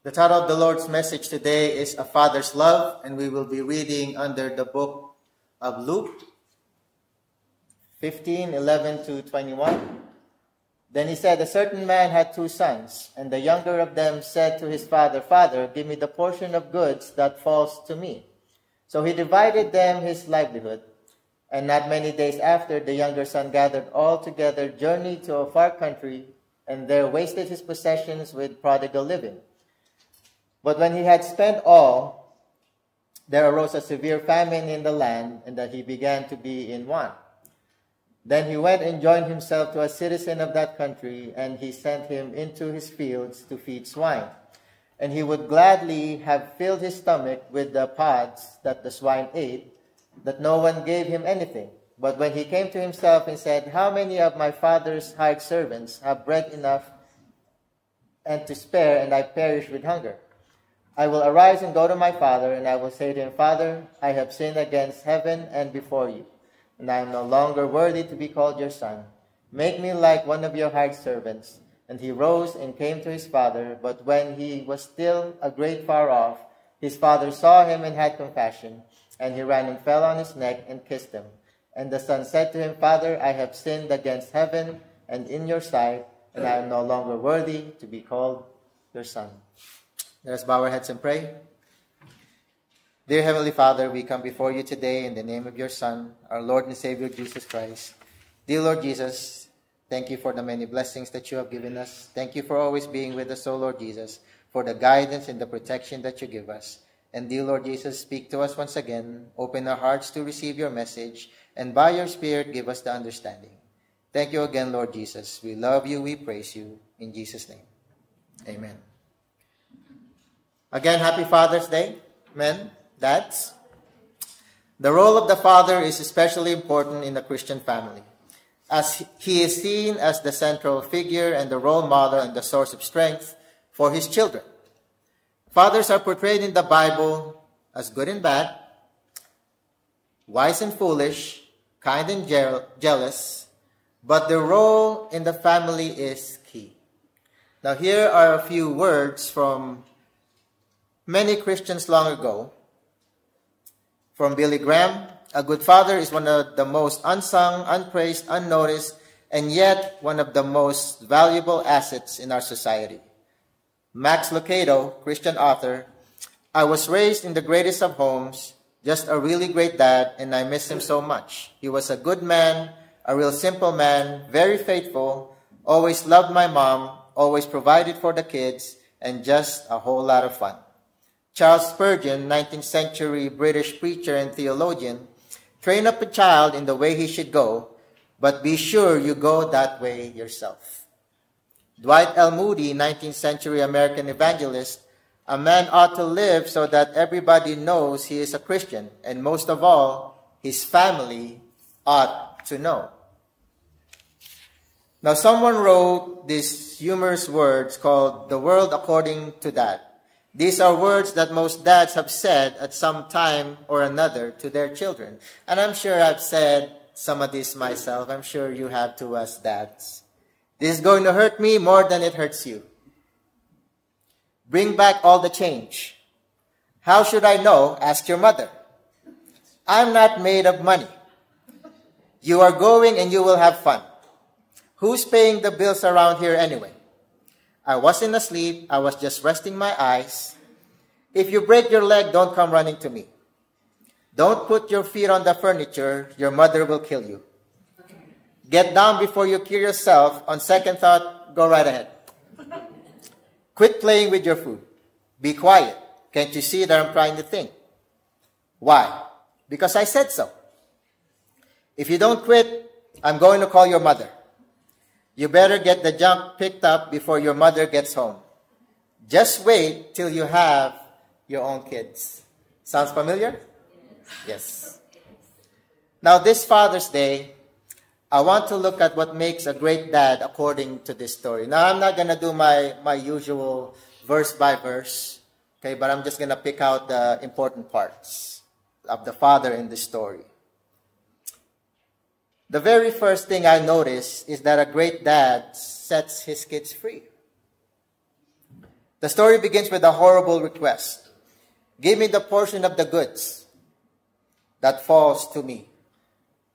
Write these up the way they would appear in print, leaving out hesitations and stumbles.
The title of the Lord's message today is A Father's Love, and we will be reading under the book of Luke 15:11-21. Then he said, a certain man had 2 sons, and the younger of them said to his father, Father, give me the portion of goods that falls to me. So he divided them his livelihood. And not many days after, the younger son gathered all together, journeyed to a far country, and there wasted his possessions with prodigal living. But when he had spent all, there arose a severe famine in the land, and that he began to be in want. Then he went and joined himself to a citizen of that country, and he sent him into his fields to feed swine. And he would gladly have filled his stomach with the pods that the swine ate, that no one gave him anything. But when he came to himself and said, how many of my father's hired servants have bread enough and to spare, and I perish with hunger? I will arise and go to my father, and I will say to him, Father, I have sinned against heaven and before you, and I am no longer worthy to be called your son. Make me like one of your hired servants. And he rose and came to his father. But when he was still a great far off, his father saw him and had compassion. And he ran and fell on his neck and kissed him. And the son said to him, Father, I have sinned against heaven and in your sight, and I am no longer worthy to be called your son. Let us bow our heads and pray. Dear Heavenly Father, we come before you today in the name of your Son, our Lord and Savior, Jesus Christ. Dear Lord Jesus, thank you for the many blessings that you have given us. Thank you for always being with us, O Lord Jesus, for the guidance and the protection that you give us. And dear Lord Jesus, speak to us once again. Open our hearts to receive your message, and by your Spirit, give us the understanding. Thank you again, Lord Jesus. We love you, we praise you. In Jesus' name, amen. Again, happy Father's Day, men, dads. The role of the father is especially important in the Christian family, as he is seen as the central figure and the role model and the source of strength for his children. Fathers are portrayed in the Bible as good and bad, wise and foolish, kind and jealous, but their role in the family is key. Now here are a few words from many Christians long ago. From Billy Graham, a good father is one of the most unsung, unpraised, unnoticed, and yet one of the most valuable assets in our society. Max Lucado, Christian author, I was raised in the greatest of homes, just a really great dad, and I miss him so much. He was a good man, a real simple man, very faithful, always loved my mom, always provided for the kids, and just a whole lot of fun. Charles Spurgeon, 19th century British preacher and theologian, train up a child in the way he should go, but be sure you go that way yourself. Dwight L. Moody, 19th century American evangelist, a man ought to live so that everybody knows he is a Christian, and most of all, his family ought to know. Now, someone wrote these humorous words called The World According to Dad. These are words that most dads have said at some time or another to their children. And I'm sure I've said some of this myself. I'm sure you have to us dads. This is going to hurt me more than it hurts you. Bring back all the change. How should I know? Ask your mother. I'm not made of money. You are going and you will have fun. Who's paying the bills around here anyway? I wasn't asleep. I was just resting my eyes. If you break your leg, don't come running to me. Don't put your feet on the furniture. Your mother will kill you. Get down before you kill yourself. On second thought, go right ahead. Quit playing with your food. Be quiet. Can't you see that I'm trying to think? Why? Because I said so. If you don't quit, I'm going to call your mother. You better get the junk picked up before your mother gets home. Just wait till you have your own kids. Sounds familiar? Yes. Now, this Father's Day, I want to look at what makes a great dad according to this story. Now, I'm not going to do my usual verse by verse, okay, but I'm just going to pick out the important parts of the father in this story. The very first thing I notice is that a great dad sets his kids free. The story begins with a horrible request. Give me the portion of the goods that falls to me.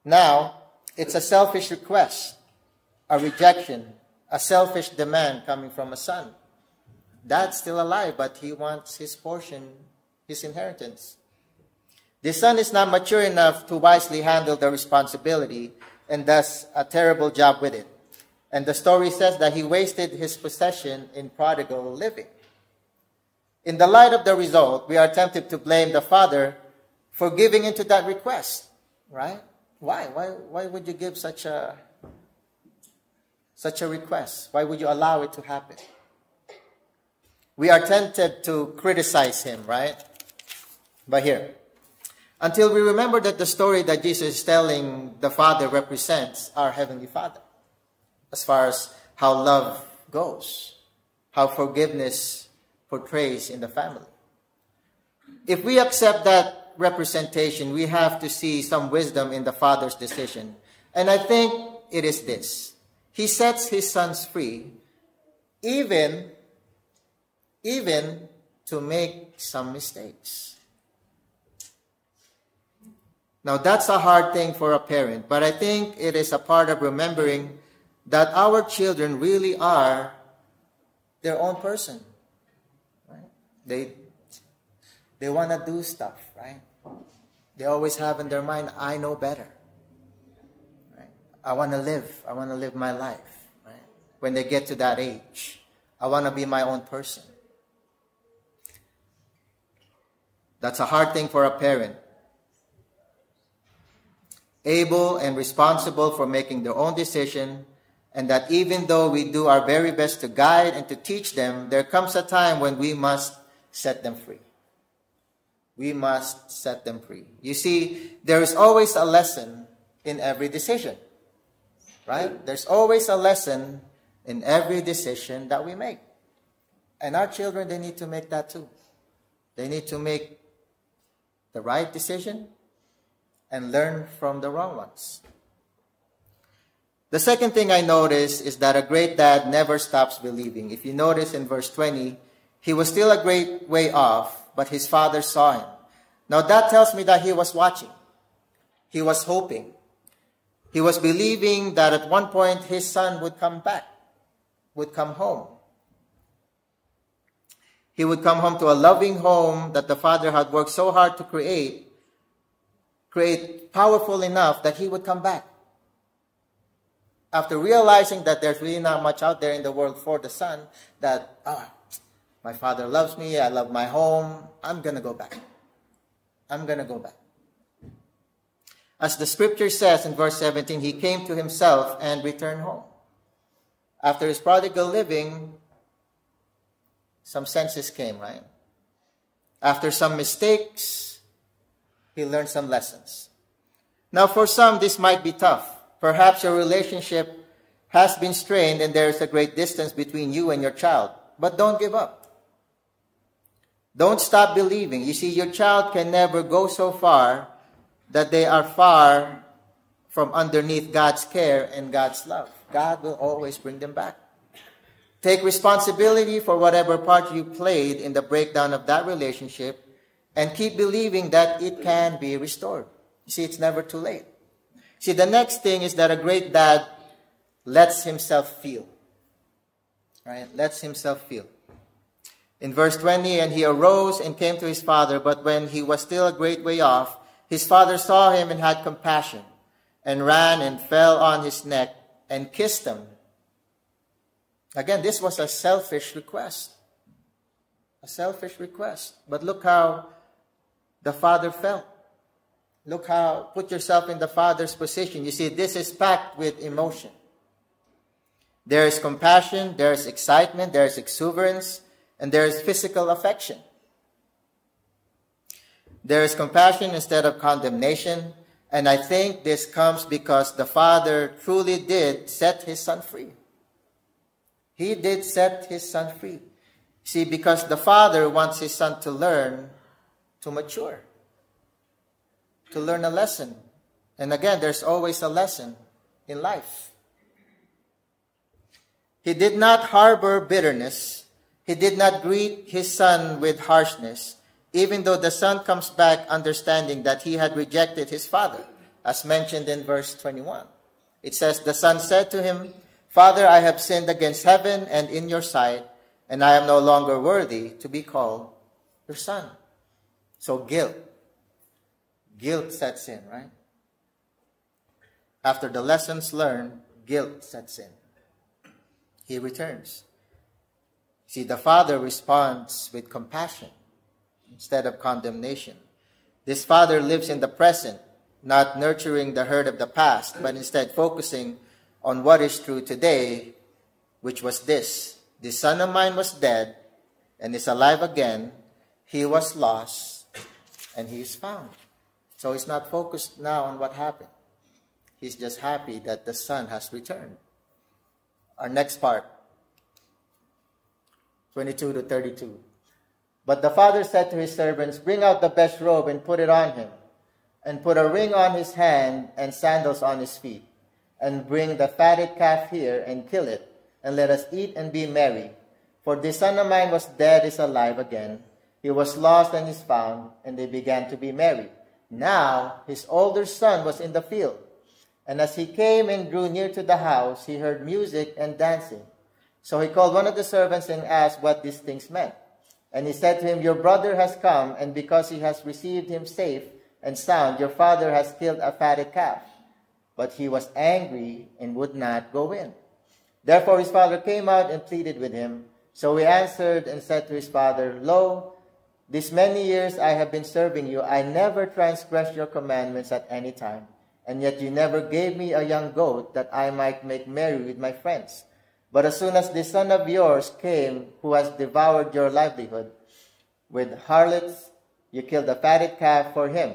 Now, it's a selfish request, a rejection, a selfish demand coming from a son. Dad's still alive, but he wants his portion, his inheritance. The son is not mature enough to wisely handle the responsibility and does a terrible job with it. And the story says that he wasted his possession in prodigal living. In the light of the result, we are tempted to blame the father for giving into that request, right? Why? Why would you give such a request? Why would you allow it to happen? We are tempted to criticize him, right? But here, until we remember that the story that Jesus is telling the Father represents our Heavenly Father, as far as how love goes, how forgiveness portrays in the family. If we accept that representation, we have to see some wisdom in the Father's decision. And I think it is this. He sets his sons free, even to make some mistakes. Now, that's a hard thing for a parent, but I think it is a part of remembering that our children really are their own person. Right? They want to do stuff, right? They always have in their mind, I know better. Right? I want to live my life. Right? When they get to that age, I want to be my own person. That's a hard thing for a parent. Able and responsible for making their own decision, and that even though we do our very best to guide and to teach them, there comes a time when we must set them free. We must set them free. You see, there is always a lesson in every decision, right? There's always a lesson in every decision that we make. And our children, they need to make that too. They need to make the right decision and learn from the wrong ones. The second thing I notice is that a great dad never stops believing. If you notice in verse 20, he was still a great way off, but his father saw him. Now that tells me that he was watching. He was hoping. He was believing that at one point his son would come back, would come home. He would come home to a loving home that the father had worked so hard to create powerful enough that he would come back. After realizing that there's really not much out there in the world for the son, that, my father loves me, I love my home, I'm going to go back. I'm going to go back. As the scripture says in verse 17, he came to himself and returned home. After his prodigal living, some senses came, right? After some mistakes, he learned some lessons. Now, for some, this might be tough. Perhaps your relationship has been strained and there is a great distance between you and your child. But don't give up. Don't stop believing. You see, your child can never go so far that they are far from underneath God's care and God's love. God will always bring them back. Take responsibility for whatever part you played in the breakdown of that relationship and keep believing that it can be restored. You see, it's never too late. See, the next thing is that a great dad lets himself feel. Right? Lets himself feel. In verse 20, and he arose and came to his father, but when he was still a great way off, his father saw him and had compassion, and ran and fell on his neck and kissed him. Again, this was a selfish request. A selfish request. But look how the father felt. Look how, put yourself in the father's position. You see, this is packed with emotion. There is compassion, there is excitement, there is exuberance, and there is physical affection. There is compassion instead of condemnation, and I think this comes because the father truly did set his son free. He did set his son free. See, because the father wants his son to learn, to mature, to learn a lesson. And again, there's always a lesson in life. He did not harbor bitterness He did not greet his son with harshness, even though the son comes back understanding that he had rejected his father, as mentioned in verse 21. It says, the son said to him, Father, I have sinned against heaven and in your sight, and I am no longer worthy to be called your son. So guilt sets in, right? After the lessons learned, guilt sets in. He returns. See, the father responds with compassion instead of condemnation. This father lives in the present, not nurturing the hurt of the past, but instead focusing on what is true today, which was this. This son of mine was dead and is alive again. He was lost and he is found. So he's not focused now on what happened. He's just happy that the son has returned. Our next part, 22 to 32. But the father said to his servants, bring out the best robe and put it on him, and put a ring on his hand and sandals on his feet, and bring the fatted calf here and kill it, and let us eat and be merry. For this son of mine was dead, is alive again. He was lost and is found, and they began to be merry. Now his older son was in the field, and as he came and drew near to the house, he heard music and dancing. So he called one of the servants and asked what these things meant. And he said to him, your brother has come, and because he has received him safe and sound, your father has killed a fatted calf. But he was angry and would not go in. Therefore his father came out and pleaded with him. So he answered and said to his father, lo, these many years I have been serving you. I never transgressed your commandments at any time. And yet you never gave me a young goat that I might make merry with my friends. But as soon as this son of yours came, who has devoured your livelihood, with harlots you killed a fatted calf for him.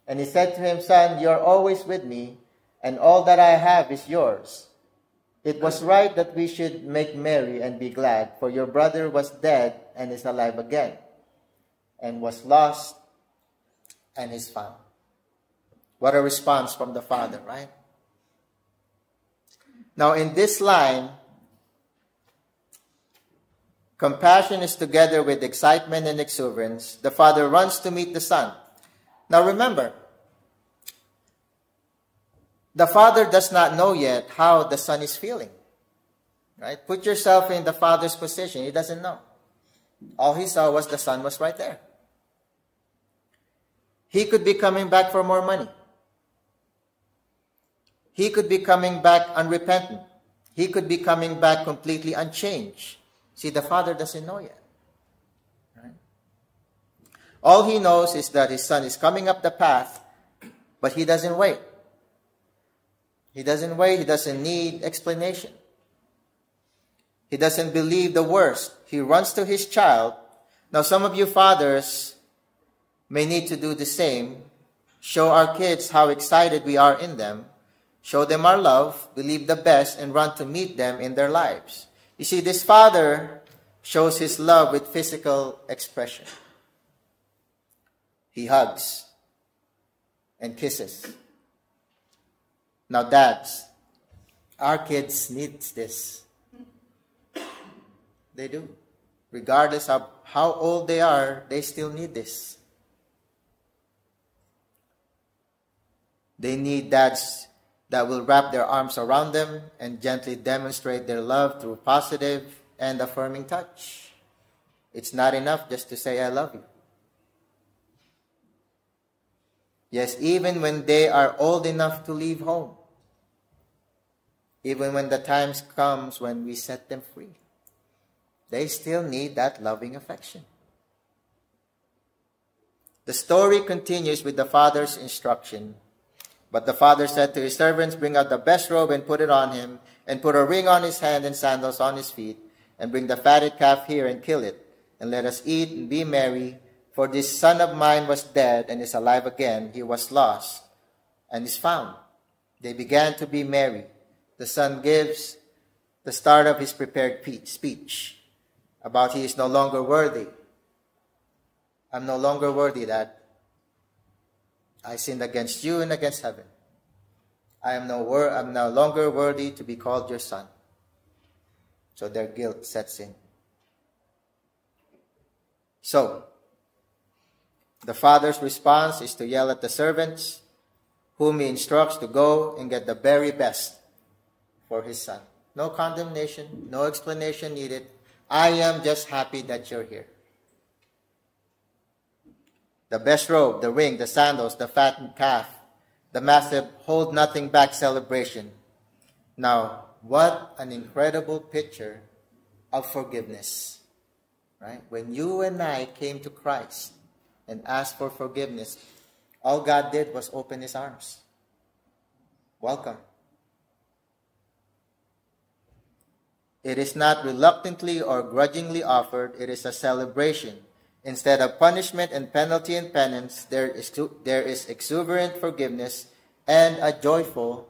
And he said to him, son, you are always with me, and all that I have is yours. It was right that we should make merry and be glad, for your brother was dead and is alive again, and was lost and is found. What a response from the father, right? Now in this line, compassion is together with excitement and exuberance. The father runs to meet the son. Now remember, the father does not know yet how the son is feeling. Right? Put yourself in the father's position. He doesn't know. All he saw was the son was right there. He could be coming back for more money. He could be coming back unrepentant. He could be coming back completely unchanged. See, the father doesn't know yet. Right? All he knows is that his son is coming up the path, but he doesn't wait. He doesn't wait. He doesn't need explanation. He doesn't believe the worst. He runs to his child. Now, some of you fathers may need to do the same. Show our kids how excited we are in them. Show them our love, believe the best, and run to meet them in their lives. You see, this father shows his love with physical expression. He hugs and kisses. Now, dads, our kids need this. They do. Regardless of how old they are, they still need this. They need dads that will wrap their arms around them and gently demonstrate their love through positive and affirming touch. It's not enough just to say, I love you. Yes, even when they are old enough to leave home. Even when the times comes when we set them free. They still need that loving affection. The story continues with the father's instruction. But the father said to his servants, bring out the best robe and put it on him, and put a ring on his hand and sandals on his feet, and bring the fatted calf here and kill it, and let us eat and be merry. For this son of mine was dead and is alive again. He was lost and is found. They began to be merry. The son gives the start of his prepared speech about he is no longer worthy. I'm no longer worthy, Dad. I sinned against you and against heaven. I'm no longer worthy to be called your son. So their guilt sets in. So, the father's response is to yell at the servants, whom he instructs to go and get the very best for his son. No condemnation, no explanation needed. I am just happy that you're here. The best robe, the ring, the sandals, the fattened calf, the massive hold nothing back celebration. Now, what an incredible picture of forgiveness, right? When you and I came to Christ and asked for forgiveness, all God did was open his arms. Welcome. It is not reluctantly or grudgingly offered. It is a celebration. Instead of punishment and penalty and penance, there is exuberant forgiveness and a joyful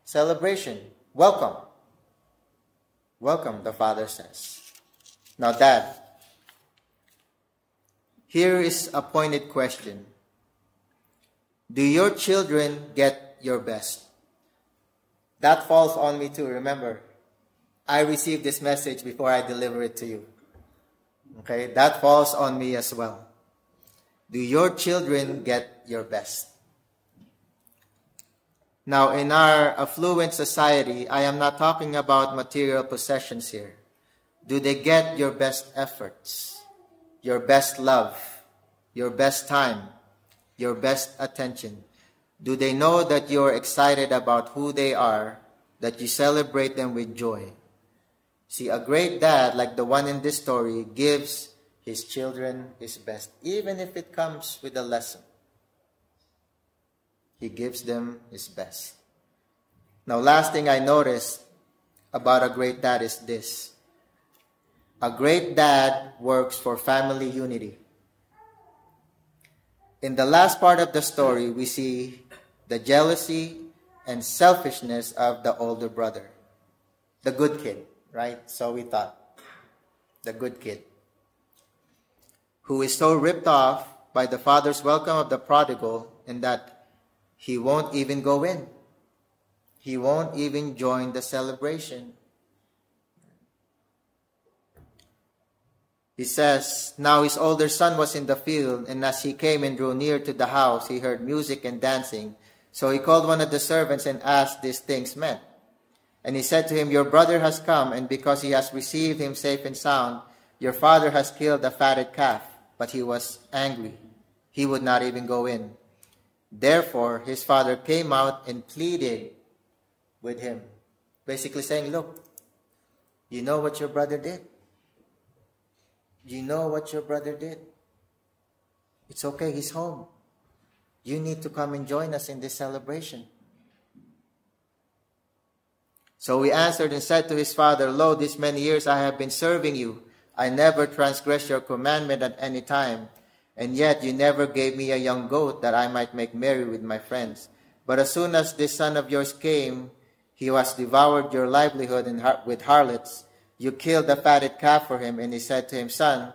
celebration. Welcome. Welcome, the Father says. Now, Dad, here is a pointed question. Do your children get your best? That falls on me too. Remember, I received this message before I deliver it to you. Okay, that falls on me as well. Do your children get your best? Now, in our affluent society, I am not talking about material possessions here. Do they get your best efforts, your best love, your best time, your best attention? Do they know that you're excited about who they are, that you celebrate them with joy? See, a great dad, like the one in this story, gives his children his best, even if it comes with a lesson. He gives them his best. Now, last thing I noticed about a great dad is this. A great dad works for family unity. In the last part of the story, we see the jealousy and selfishness of the older brother, the good kid. Right? So we thought. The good kid. Who is so ripped off by the father's welcome of the prodigal in that he won't even go in. He won't even join the celebration. He says, now his older son was in the field, and as he came and drew near to the house, he heard music and dancing. So he called one of the servants and asked these things meant. And he said to him, your brother has come, and because he has received him safe and sound, your father has killed a fatted calf. But he was angry. He would not even go in. Therefore, his father came out and pleaded with him. Basically saying, look, you know what your brother did? You know what your brother did? It's okay, he's home. You need to come and join us in this celebration. So he answered and said to his father, lo, these many years I have been serving you. I never transgressed your commandment at any time. And yet you never gave me a young goat that I might make merry with my friends. But as soon as this son of yours came, he has devoured your livelihood with harlots. You killed the fatted calf for him. And he said to him, son,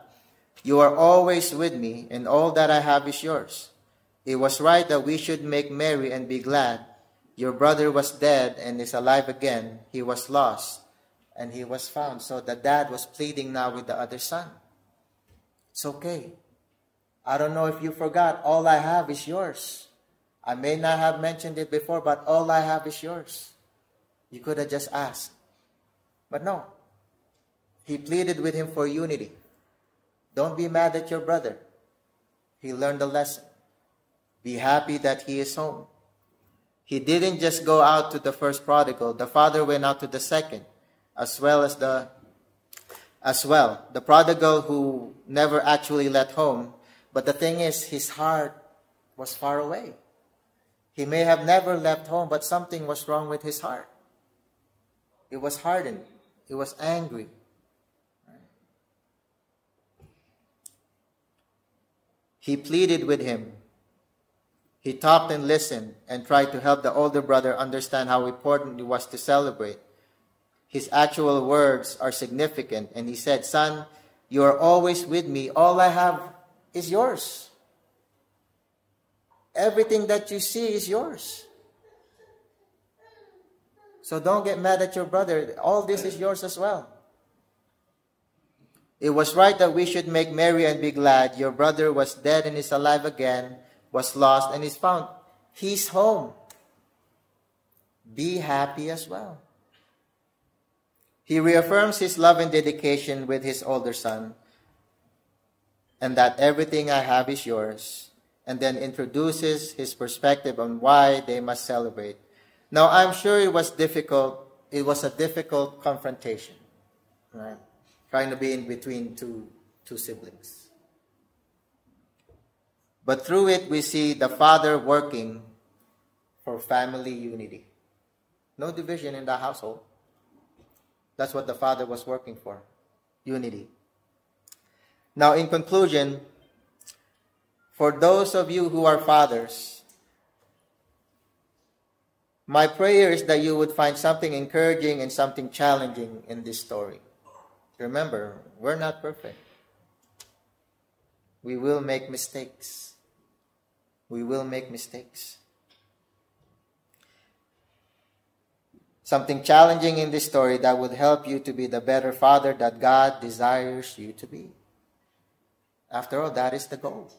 you are always with me, and all that I have is yours. It was right that we should make merry and be glad. Your brother was dead and is alive again. He was lost and he was found. So the dad was pleading now with the other son. It's okay. I don't know if you forgot. All I have is yours. I may not have mentioned it before, but all I have is yours. You could have just asked. But no. He pleaded with him for unity. Don't be mad at your brother. He learned a lesson. Be happy that he is home. He didn't just go out to the first prodigal. The father went out to the second, as well. The prodigal who never actually left home. But the thing is, his heart was far away. He may have never left home, but something was wrong with his heart. It was hardened. It was angry. He pleaded with him. He talked and listened and tried to help the older brother understand how important it was to celebrate. His actual words are significant, and he said, son, you are always with me. All I have is yours. Everything that you see is yours. So don't get mad at your brother. All this is yours as well. It was right that we should make merry and be glad. Your brother was dead and is alive again, was lost and is found. He's home. Be happy as well. He reaffirms his love and dedication with his older son, and that everything I have is yours, and then introduces his perspective on why they must celebrate. Now, I'm sure it was difficult. It was a difficult confrontation, right? Trying to be in between two siblings. But through it, we see the father working for family unity. No division in the household. That's what the father was working for, unity. Now, in conclusion, for those of you who are fathers, my prayer is that you would find something encouraging and something challenging in this story. Remember, we're not perfect. We will make mistakes. We will make mistakes. Something challenging in this story that would help you to be the better father that God desires you to be. After all, that is the goal.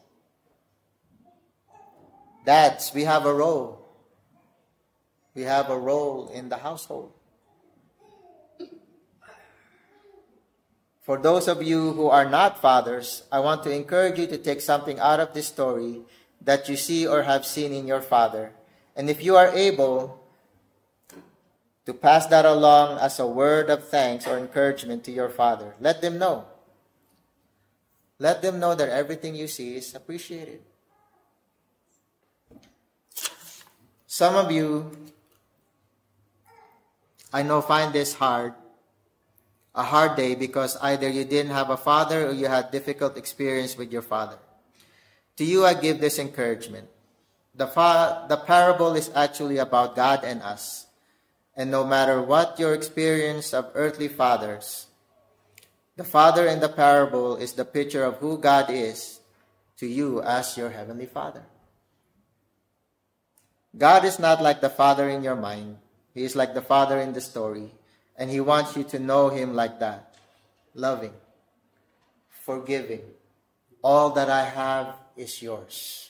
Dads, we have a role. We have a role in the household. For those of you who are not fathers, I want to encourage you to take something out of this story that you see or have seen in your father. And if you are able to pass that along as a word of thanks or encouragement to your father, let them know. Let them know that everything you see is appreciated. Some of you, I know, find this a hard day because either you didn't have a father or you had difficult experience with your father. To you, I give this encouragement. The parable is actually about God and us. And no matter what your experience of earthly fathers, the father in the parable is the picture of who God is to you as your heavenly Father. God is not like the father in your mind. He is like the father in the story. And he wants you to know him like that. Loving, forgiving. All that I have is yours.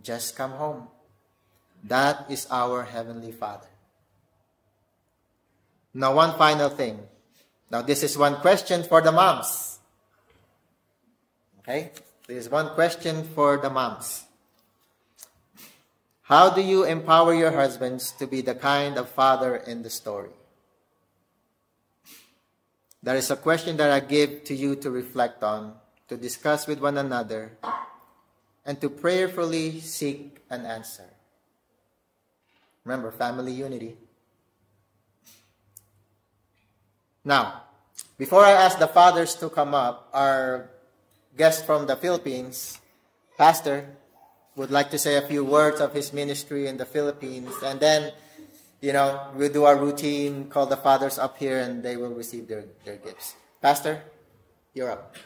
Just come home. That is our Heavenly Father. Now, one final thing. Now, this is one question for the moms. Okay? This is one question for the moms. How do you empower your husbands to be the kind of father in the story? That is a question that I give to you to reflect on, to discuss with one another, and to prayerfully seek an answer. Remember, family unity. Now, before I ask the fathers to come up, our guest from the Philippines, Pastor, would like to say a few words of his ministry in the Philippines, and then, we'll do our routine, call the fathers up here, and they will receive their gifts. Pastor, you're up.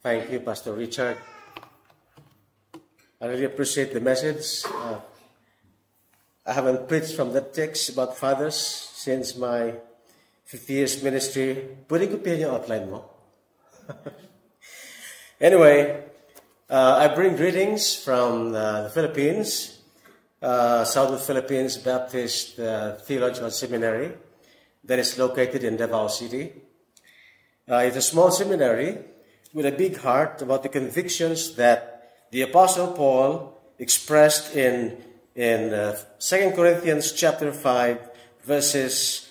Thank you, Pastor Richard. I really appreciate the message. I haven't preached from that text about fathers since my 50 years ministry. Pwede ko pinyo outline mo? Anyway, I bring greetings from the Philippines, Southern Philippines Baptist Theological Seminary that is located in Davao City. It's a small seminary with a big heart about the convictions that the Apostle Paul expressed in 2 Corinthians chapter 5, verses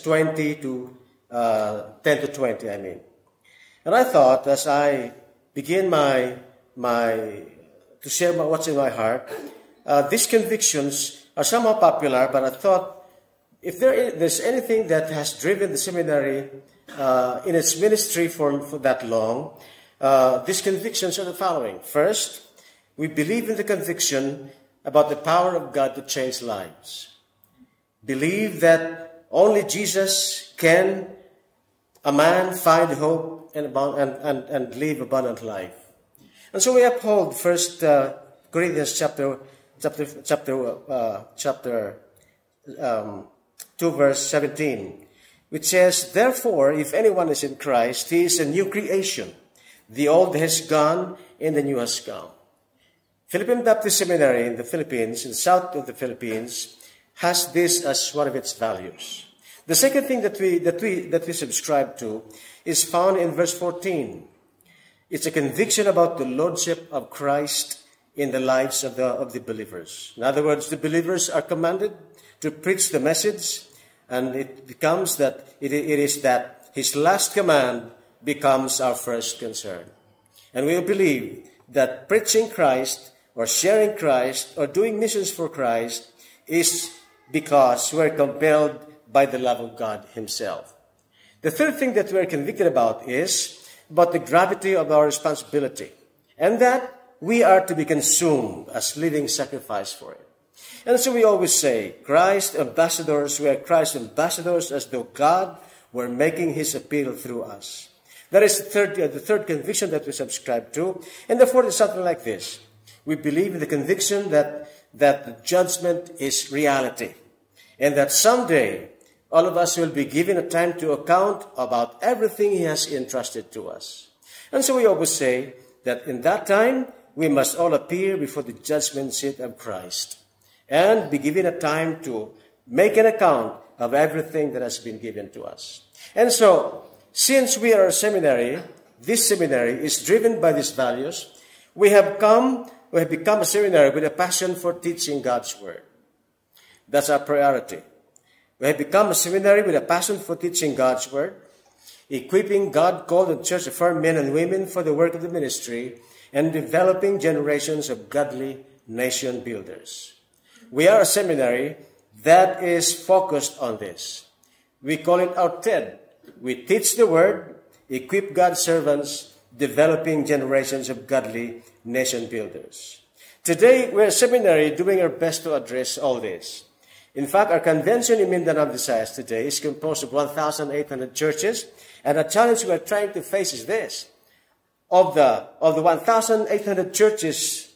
20 to 10 to 20, I mean. And I thought, as I begin to share what's in my heart, these convictions are somehow popular, but I thought, if there's anything that has driven the seminary in its ministry for that long, these convictions are the following. First, we believe in the conviction about the power of God to change lives. Believe that only Jesus can a man find hope and live abundant life. And so we uphold 1 Corinthians chapter chapter 2, verse 17, which says, "Therefore, if anyone is in Christ, he is a new creation. The old has gone, and the new has come." Philippine Baptist Seminary in the Philippines, in the south of the Philippines, has this as one of its values. The second thing that we subscribe to is found in verse 14. It's a conviction about the lordship of Christ in the lives of the believers. In other words, the believers are commanded to preach the message, and it becomes that it is that his last command becomes our first concern. And we believe that preaching Christ or sharing Christ or doing missions for Christ is because we're compelled by the love of God himself. The third thing that we're convicted about is about the gravity of our responsibility, and that we are to be consumed as living sacrifice for it. And so we always say, Christ ambassadors, we are Christ ambassadors as though God were making his appeal through us. That is the third conviction that we subscribe to. And the fourth is something like this. We believe in the conviction that the judgment is reality, and that someday all of us will be given a time to account about everything he has entrusted to us. And so we always say that in that time, we must all appear before the judgment seat of Christ and be given a time to make an account of everything that has been given to us. And so, since we are a seminary, this seminary is driven by these values. We have become a seminary with a passion for teaching God's Word. That's our priority. We have become a seminary with a passion for teaching God's Word, equipping God-called and church-affirmed men and women for the work of the ministry, and developing generations of godly nation builders. We are a seminary that is focused on this. We call it our TED. We teach the Word, equip God's servants, developing generations of godly nation builders. Today, we're a seminary doing our best to address all this. In fact, our convention in Mindanao, Visayas today is composed of 1,800 churches, and the challenge we're trying to face is this. Of the 1,800 churches,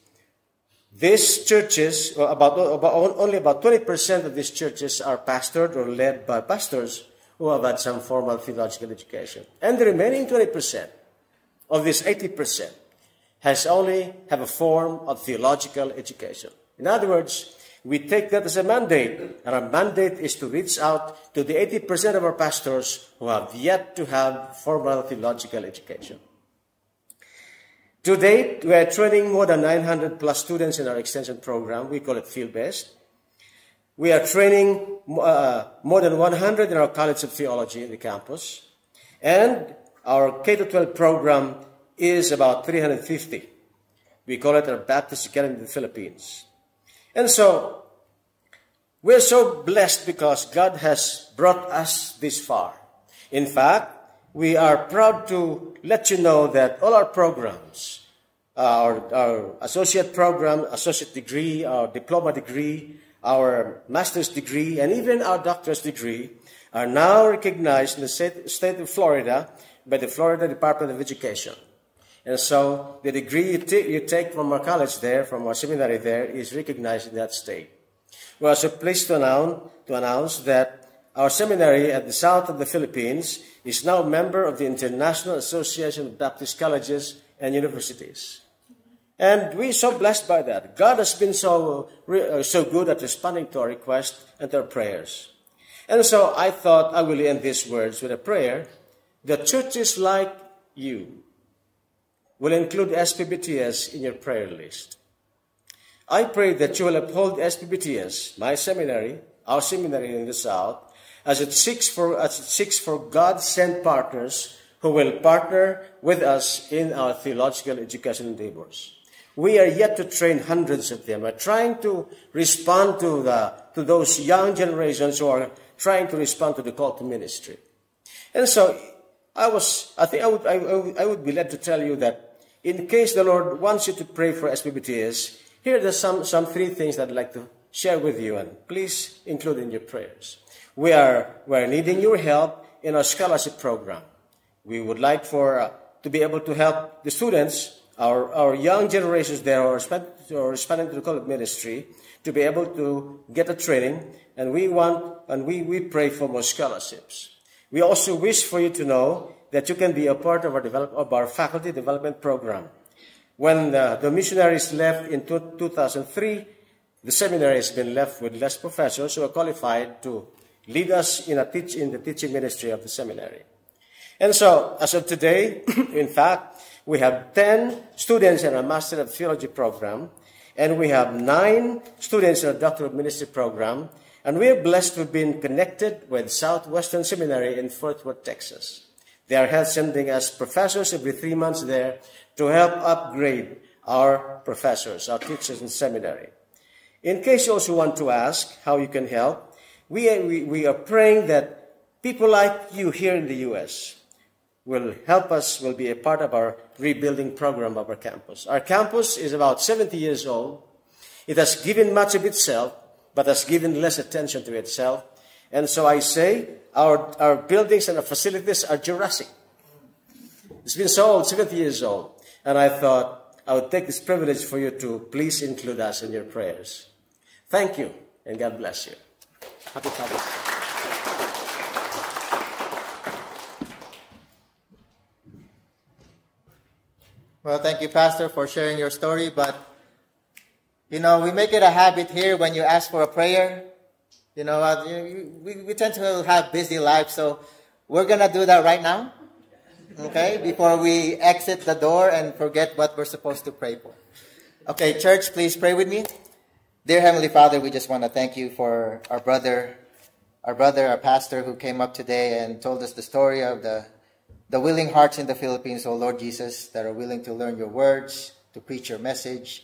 these churches, only about 20% of these churches are pastored or led by pastors who have had some formal theological education. And the remaining 20% of this 80% have a form of theological education. In other words, we take that as a mandate, and our mandate is to reach out to the 80% of our pastors who have yet to have formal theological education. To date, we are training more than 900 plus students in our extension program. We call it field-based. We are training more than 100 in our College of Theology in the campus. And our K-12 program is about 350. We call it our Baptist Academy in the Philippines. And so, we're so blessed because God has brought us this far. In fact, we are proud to let you know that all our programs, our associate program, associate degree, our diploma degree, our master's degree, and even our doctor's degree are now recognized in the state of Florida by the Florida Department of Education. And so the degree you take from our college there, from our seminary there, is recognized in that state. We are also pleased to announce that our seminary at the south of the Philippines is now a member of the International Association of Baptist Colleges and Universities. And we're so blessed by that. God has been so good at responding to our requests and our prayers. And so I thought I will end these words with a prayer that churches like you will include SPBTS in your prayer list. I pray that you will uphold SPBTS, my seminary, our seminary in the South, as it seeks for God-sent partners who will partner with us in our theological education endeavors. We are yet to train hundreds of them. We're trying to respond to those young generations who are trying to respond to the call to ministry. And so I would be led to tell you that in case the Lord wants you to pray for SPBTS, here are some three things that I'd like to share with you, and please include in your prayers. We're needing your help in our scholarship program. We would like to be able to help the students our young generations there are responding to the call of ministry to be able to get a training, and we pray for more scholarships. We also wish for you to know that you can be a part of our faculty development program. When the missionaries left in 2003, the seminary has been left with less professors who are qualified to lead us in the teaching ministry of the seminary. And so, as of today, in fact, we have 10 students in our Master of Theology program, and we have 9 students in our Doctor of Ministry program, and we are blessed to have been connected with Southwestern Seminary in Fort Worth, Texas. They are sending us professors every 3 months there to help upgrade our professors, our teachers in seminary. In case you also want to ask how you can help, we are praying that people like you here in the U.S. will help us, will be a part of our rebuilding program of our campus. Our campus is about 70 years old. It has given much of itself, but has given less attention to itself. And so I say, our buildings and our facilities are Jurassic. It's been so old, 70 years old. And I thought I would take this privilege for you to please include us in your prayers. Thank you, and God bless you. Happy Father's Day. Well, thank you, Pastor, for sharing your story. But, we make it a habit here when you ask for a prayer. We tend to have busy lives, so we're going to do that right now, okay, before we exit the door and forget what we're supposed to pray for. Okay, church, please pray with me. Dear Heavenly Father, we just want to thank you for our pastor who came up today and told us the story of the willing hearts in the Philippines, oh Lord Jesus, that are willing to learn your words, to preach your message.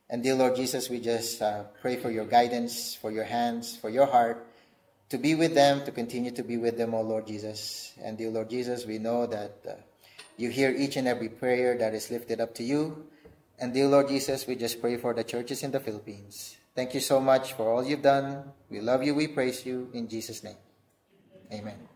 And dear Lord Jesus, we just pray for your guidance, for your hands, for your heart, to be with them, to continue to be with them, oh Lord Jesus. And dear Lord Jesus, we know that you hear each and every prayer that is lifted up to you. And dear Lord Jesus, we just pray for the churches in the Philippines. Thank you so much for all you've done. We love you, we praise you. In Jesus' name, amen.